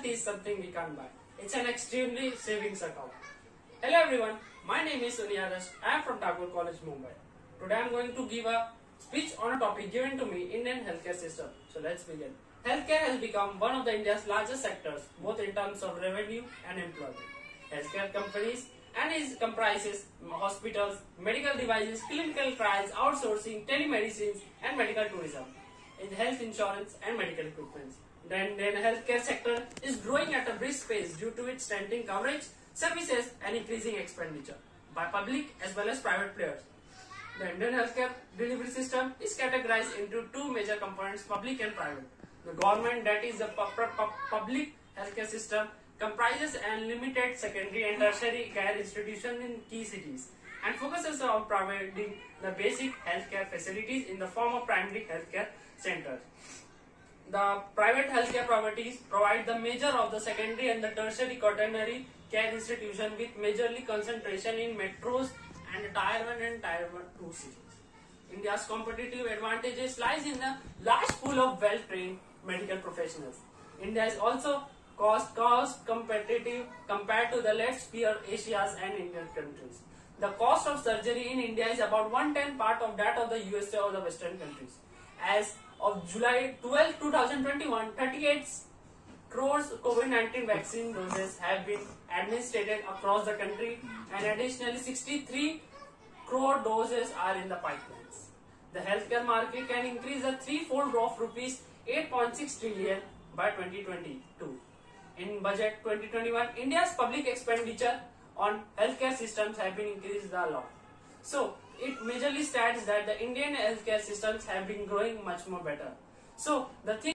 health is something we can't buy. It's an extremely savings account. Hello everyone, my name is Sunny Adarsh. I am from Tagore College, Mumbai. Today I am going to give a speech on a topic given to me, Indian healthcare system. So let's begin. Healthcare has become one of the India's largest sectors, both in terms of revenue and employment. Healthcare companies and it comprises hospitals, medical devices, clinical trials, outsourcing, telemedicine and medical tourism, in health insurance and medical equipment. Then healthcare sector is growing at a brisk pace due to its strengthening coverage, services and increasing expenditure by public as well as private players. The Indian healthcare delivery system is categorized into two major components, public and private. The government, that is the public healthcare system, comprises unlimited secondary and tertiary care institutions in key cities and focuses on providing the basic healthcare facilities in the form of primary healthcare centers. The private healthcare properties provide the major of the secondary and the tertiary quaternary care institution with majorly concentration in metros and Tier 1 and Tier 2 cities. India's competitive advantages lies in the large pool of well-trained medical professionals. India is also cost competitive compared to the less peer Asia's and Indian countries. The cost of surgery in India is about 1/10 part of that of the USA or the Western countries. As of July 12, 2021, 38 crores COVID-19 vaccine doses have been administered across the country and additionally 63 crore doses are in the pipelines. The healthcare market can increase a threefold of rupees 8.6 trillion by 2022. In budget 2021, India's public expenditure on healthcare systems have been increased a lot. So, it majorly states that the Indian healthcare systems have been growing much more better. So, the thing